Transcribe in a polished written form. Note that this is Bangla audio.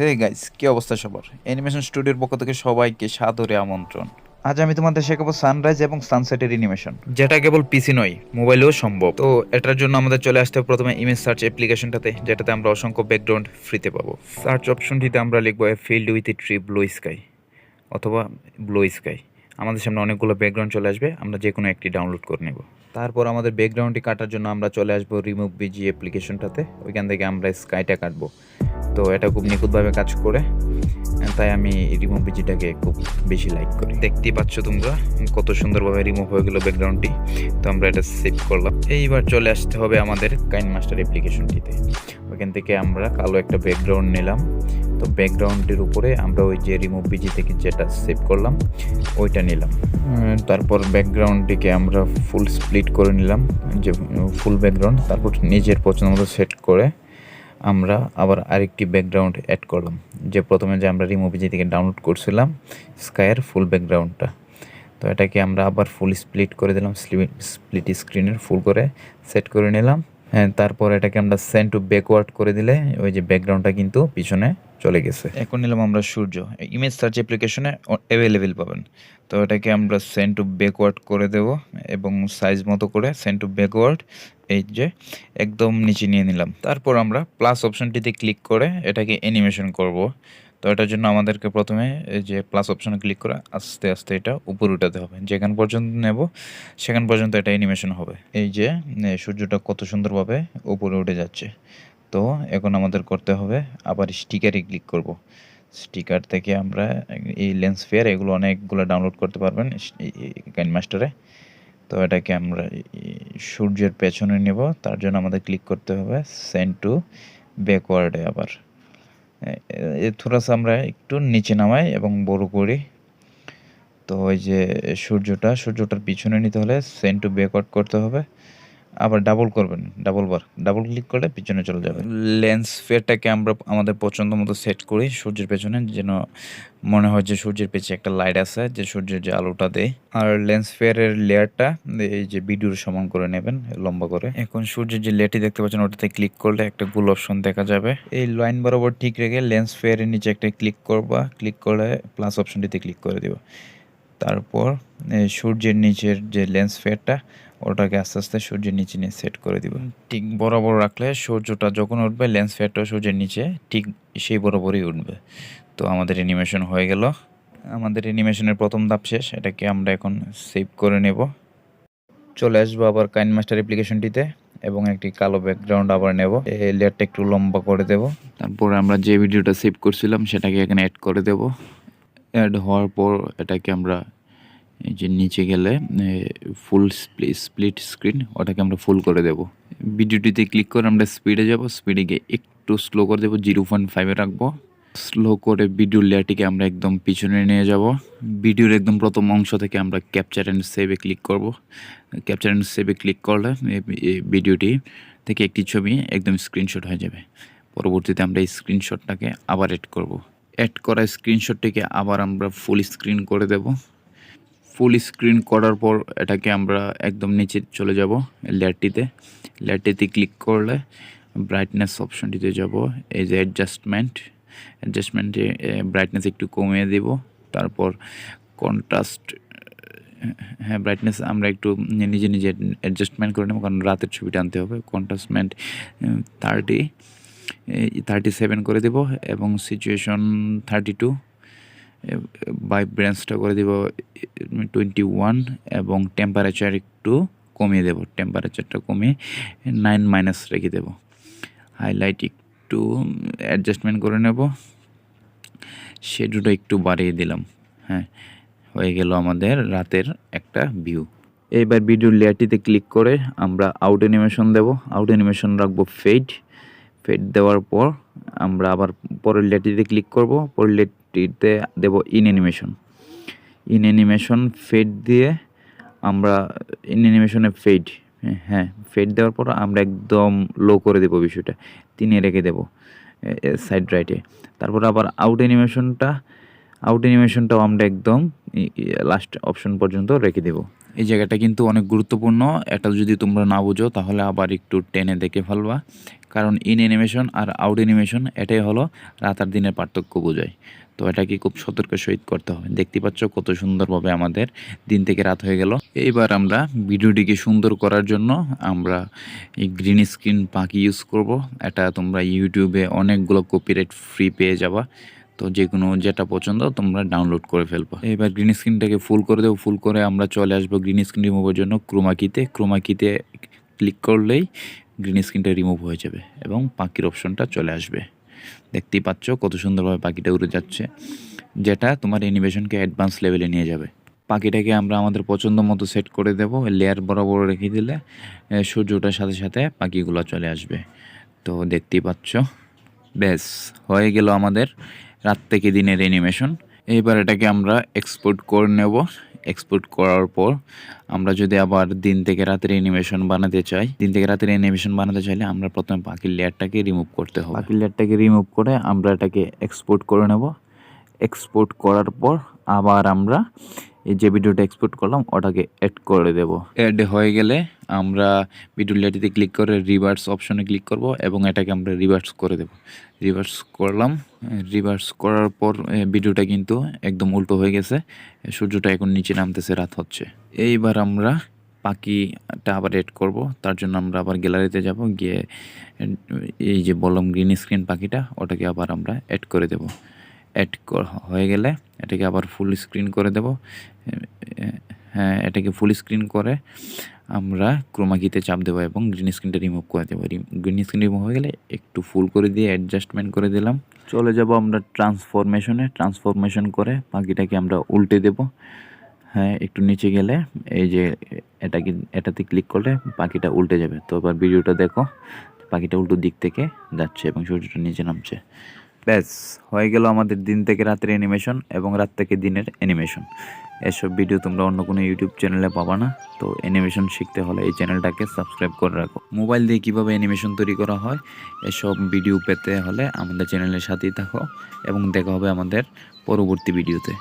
হে গাইস, কি অবস্থা সবার? অ্যানিমেশন স্টুডিওর পক্ষ থেকে সবাইকে সাদরে আমন্ত্রণ। আজ আমি তোমাদের শেখাবো সানরাইজ এবং সানসেটের অ্যানিমেশন, যেটা কেবল পিসি নয়, মোবাইলেও সম্ভব। তো এটার জন্য আমাদের চলে আসতে হবে প্রথমে ইমেজ সার্চ অ্যাপ্লিকেশনটাতে, যেটাতে আমরা অসংখ্য ব্যাকগ্রাউন্ড ফ্রিতে পাবো। সার্চ অপশনটিতে আমরা লিখবো a field with a tree blue sky অথবা ব্লু স্কাই। আমাদের সামনে অনেকগুলো ব্যাকগ্রাউন্ড চলে আসবে, আমরা যে কোনো একটি ডাউনলোড করে নেব। তারপর আমাদের ব্যাকগ্রাউন্ডটি কাটার জন্য আমরা চলে আসবো রিমুভ বিজি অ্যাপ্লিকেশনটাতে, ওইখান থেকে আমরা স্কাইটা কাটবো। তো এটা খুব নিখুঁতভাবে কাজ করে, তাই আমি রিমুভ বিজিটাকে খুব বেশি লাইক করি। দেখতেই পাচ্ছ তোমরা কত সুন্দরভাবে রিমুভ হয়ে গেল ব্যাকগ্রাউন্ডটি। তো আমরা এটা সেভ করলাম। এইবার চলে আসতে হবে আমাদের কাইনমাস্টার অ্যাপ্লিকেশনটিতে, ওইখান থেকে আমরা কালো একটা ব্যাকগ্রাউন্ড নিলাম। তো ব্যাকগ্রাউন্ডের উপরে আমরা ওই যে রিমুভ বিজি থেকে যেটা সেভ করলাম ওইটা নিলাম। তারপর ব্যাকগ্রাউন্ডটিকে আমরা ফুল স্প্লিট করে নিলাম, যে ফুল ব্যাকগ্রাউন্ড। তারপর নিজের পছন্দ মতো সেট করে আমরা আবার আরেকটি ব্যাকগ্রাউন্ড অ্যাড করলাম, যে প্রথমে যে আমরা রিমুভ বিজি থেকে ডাউনলোড করছিলাম স্কাইয়ের ফুল ব্যাকগ্রাউন্ডটা। তো এটাকে আমরা আবার ফুল স্প্লিট করে দিলাম, স্প্লিট স্ক্রিনের ফুল করে সেট করে নিলাম। হ্যাঁ, তারপর এটাকে আমরা সেন্ড টু ব্যাকওয়ার্ড করে দিলে ওই যে ব্যাকগ্রাউন্ডটা কিন্তু পিছনে চলে গেছে। এখন নিলাম আমরা সূর্য, ইমেজ সার্চ অ্যাপ্লিকেশনে অ্যাভেলেবেল পাবেন। তো এটাকে আমরা সেন্ড টু ব্যাকওয়ার্ড করে দেব এবং সাইজ মতো করে সেন্ড টু ব্যাকওয়ার্ড এই যে একদম নিচে নিয়ে নিলাম। তারপর আমরা প্লাস অপশনটিতে ক্লিক করে এটাকে অ্যানিমেশন করব। তো এটার জন্য আমাদেরকে প্রথমে এই যে প্লাস অপশনে ক্লিক করে আস্তে আস্তে এটা উপরে উঠাতে হবে, যেখান পর্যন্ত নেব সেখান পর্যন্ত এটা অ্যানিমেশন হবে। এই যে সূর্যটা কত সুন্দরভাবে উপরে উঠে যাচ্ছে। তো এখন আমাদের করতে হবে আবার স্টিকারে ক্লিক করব। স্টিকার থেকে আমরা এই লেন্স ফেয়ার এগুলো অনেকগুলো ডাউনলোড করতে পারবেন কাইনমাস্টারে। তো এটাকে আমরা সূর্যের পেছনে নেব, তার জন্য আমাদের ক্লিক করতে হবে সেন্ড টু ব্যাকওয়ার্ডে। আবার থোড়াসা আমরা একটু নিচে নামাই এবং বড় করি। তো ওই যে সূর্যটার পিছনে নিতে হলে সেন্ড টু ব্যাকওয়ার্ড করতে হবে, আবার ডাবল করবেন, ডাবল ক্লিক করলে পিছনে চলে যাবে। লেন্স ফেয়ারটাকে আমরা আমাদের পছন্দ মতো সেট করি সূর্যের পেছনে, যেন মনে হয় যে সূর্যের পেছনে একটা লাইট আছে, যে সূর্যের যে আলোটা দেয়। আর লেন্স ফেয়ারের লেয়ারটা এই যে ভিডিওর সমান করে নেবেন, লম্বা করে। এখন সূর্যের যে লেয়ারটি দেখতে পাচ্ছেন ওটাতে ক্লিক করলে একটা গোল অপশন দেখা যাবে। এই লাইন বরাবর ঠিক রেখে লেন্স ফেয়ারের নিচে একটা ক্লিক করবা, ক্লিক করলে প্লাস অপশনটিতে ক্লিক করে দেবো। তারপর সূর্যের নিচের যে লেন্স ফেয়ারটা ওটাকে আস্তে আস্তে সূর্যের নিচে নিয়ে সেট করে দিব। ঠিক বরাবর রাখলে সূর্যটা যখন উঠবে লেন্স ফেয়ারটা সূর্যের নিচে ঠিক সেই বরাবরই উঠবে। তো আমাদের অ্যানিমেশন হয়ে গেল। আমাদের অ্যানিমেশনের প্রথম ধাপ শেষ, এটাকে আমরা এখন সেভ করে নেব। চলে আসবো আবার কাইনমাস্টার অ্যাপ্লিকেশনটিতে এবং একটি কালো ব্যাকগ্রাউন্ড আবার নেব। এই লেয়ারটা একটু লম্বা করে দেব। তারপর আমরা যে ভিডিওটা সেভ করছিলাম সেটাকে এখানে অ্যাড করে দেব। অ্যাড হওয়ার পর এটাকে আমরা এই যে নিচে গেলে ফুল স্প্লিট স্ক্রিন ওটাকে আমরা ফুল করে দেব। ভিডিওটিতে ক্লিক করে আমরা স্পিডে যাব, স্পিডে গিয়ে একটু স্লো করে দেবো, 0.5-এ রাখবো। স্লো করে ভিডিও লেয়ারটিকে আমরা একদম পিছনে নিয়ে যাব। ভিডিওর একদম প্রথম অংশ থেকে আমরা ক্যাপচার অ্যান্ড সেভে ক্লিক করব। ক্যাপচার অ্যান্ড সেভে ক্লিক করলে এই ভিডিওটি থেকে একটি ছবি একদম স্ক্রিনশট হয়ে যাবে। পরবর্তীতে আমরা এই স্ক্রিনশটটাকে আবার অ্যাড করব। অ্যাড করা স্ক্রিনশটটিকে আবার আমরা ফুল স্ক্রিন করে দেব। ফুল স্ক্রিন করার পর এটাকে আমরা একদম নিচে চলে যাব লেয়ারটিতে ক্লিক করলে ব্রাইটনেস অপশনটিতে যাব। এই যে অ্যাডজাস্টমেন্টে ব্রাইটনেস একটু কমিয়ে দেব। তারপর কন্ট্রাস্ট, হ্যাঁ ব্রাইটনেস আমরা একটু নিজে অ্যাডজাস্টমেন্ট করে নেব, কারণ রাতের ছবিটা আনতে হবে। কন্ট্রাস্টমেন্ট 37 করে দেব এবং সিচুয়েশন 32, ভাইব্রেন্সটা করে দেব 21 এবং টেম্পারেচার একটু কমিয়ে দেব, টেম্পারেচারটা কমিয়ে 9- রেখে দেব। হাইলাইট একটু অ্যাডজাস্টমেন্ট করে নেব, শেডোটা একটু বাড়িয়ে দিলাম। হ্যাঁ, হয়ে গেল আমাদের রাতের একটা ভিউ। এইবার ভিডিওর লেয়ারটিতে ক্লিক করে আমরা আউট অ্যানিমেশন দেব। আউট অ্যানিমেশন রাখবো ফেড দেওয়ার পর আমরা আবার পরের লেয়ারটিতে ক্লিক করব। পরের লেয়ারটিতে দেব ইন অ্যানিমেশন ফেড দিয়ে আমরা অ্যানিমেশনে ফেড দেওয়ার পর আমরা একদম লো করে দেব, বিষয়টা 3-এ রেখে দেব সাইড রাইটে। তারপর আবার আউট অ্যানিমেশনটাও আমরা একদম লাস্ট অপশন পর্যন্ত রেখে দেব। এই জায়গাটা কিন্তু অনেক গুরুত্বপূর্ণ, এটা যদি তোমরা না বুঝো তাহলে আবার একটু টেনে দেখে ফেলবা, কারণ ইন অ্যানিমেশন আর আউট অ্যানিমেশন এটাই হলো রাত আর দিনের পার্থক্য বোঝায়। তো এটাকে খুব সতর্কের সহিত করতে হবে। দেখতে পাচ্ছ কত সুন্দরভাবে আমাদের দিন থেকে রাত হয়ে গেল। এইবার আমরা ভিডিওটিকে সুন্দর করার জন্য আমরা এই গ্রিন স্ক্রিন পাখি ইউজ করব। এটা তোমরা ইউটিউবে অনেকগুলো কপিরাইট ফ্রি পেয়ে যাবা। তো যে কোনো যেটা পছন্দ তোমরা ডাউনলোড করে ফেলবা। এবার গ্রিন স্ক্রিনটাকে ফুল করে দেবো। ফুল করে আমরা চলে আসবো গ্রিন স্ক্রিন রিমুভের জন্য ক্রোমাকিতে। ক্রোমাকিতে ক্লিক করলেই গ্রিন স্ক্রিনটা রিমুভ হয়ে যাবে এবং পাখির অপশনটা চলে আসবে। দেখতেই পাচ্ছ কত সুন্দরভাবে পাখিটা উড়ে যাচ্ছে, যেটা তোমার অ্যানিমেশনকে অ্যাডভান্স লেভেলে নিয়ে যাবে। পাখিটাকে আমরা আমাদের পছন্দ মতো সেট করে দেব। লেয়ার বরাবর রেখে দিলে সূর্য ওঠার সাথে সাথে পাখিগুলো চলে আসবে। তো দেখতেই পাচ্ছ, ব্যাস হয়ে গেল আমাদের রাত থেকে দিনের অ্যানিমেশন। এইবার এটাকে আমরা এক্সপোর্ট করে নেব। এক্সপোর্ট করার পর আমরা যদি আবার দিন থেকে রাতের অ্যানিমেশন বানাতে চাইলে আমরা প্রথমে পাখির লেয়ারটাকে রিমুভ করতে হবে। পাখির লেয়ারটাকে রিমুভ করে আমরা এটাকে এক্সপোর্ট করে নেব। এক্সপোর্ট করার পর আবার আমরা এই যে ভিডিওটা এক্সপোর্ট করলাম ওটাকে অ্যাড করে দেব। অ্যাড হয়ে গেলে আমরা ভিডিও লেয়ারটিতে ক্লিক করে রিভার্স অপশনে ক্লিক করব এবং এটাকে আমরা রিভার্স করে দেব। রিভার্স করলাম। রিভার্স করার পর ভিডিওটা কিন্তু একদম উল্টো হয়ে গেছে। সূর্যটা এখন নিচে নামতেছে, রাত হচ্ছে। এইবার আমরা পাখিটা আবার অ্যাড করব। তার জন্য আমরা আবার গ্যালারিতে যাব, গিয়ে এই যে বললাম গ্রিন স্ক্রিন পাখিটা ওটাকে আবার আমরা অ্যাড করে দেব। অ্যাড হয়ে গেলে এটাকে আবার ফুল স্ক্রিন করে দেব। হ্যাঁ, এটাকে ফুল স্ক্রিন করে আমরা ক্রোমাকিতে চাপ দেবো এবং গ্রিন স্ক্রিনটা রিমুভ করে দেবো। গ্রিন স্ক্রিন রিমুভ হয়ে গেলে একটু ফুল করে দিয়ে অ্যাডজাস্টমেন্ট করে দিলাম। চলে যাব আমরা ট্রান্সফরমেশন করে পাখিটাকে আমরা উল্টে দেব। হ্যাঁ, একটু নিচে গেলে এই যে এটাতে ক্লিক করলে পাখিটা উল্টে যাবে। তো এবার ভিডিওটা দেখো, পাখিটা উল্টো দিক থেকে যাচ্ছে এবং সূর্যটা নিচে নামছে। ব্যাস হয়ে গেল আমাদের দিন থেকে রাতের অ্যানিমেশন এবং রাত থেকে দিনের অ্যানিমেশন। এসব ভিডিও তোমরা অন্য কোনো ইউটিউব চ্যানেলে পাবা না। তো অ্যানিমেশন শিখতে হলে এই চ্যানেলটাকে সাবস্ক্রাইব করে রাখো। মোবাইল দিয়ে কীভাবে অ্যানিমেশন তৈরি করা হয় এসব ভিডিও পেতে হলে আমাদের চ্যানেলের সাথেই থাকো এবং দেখা হবে আমাদের পরবর্তী ভিডিওতে।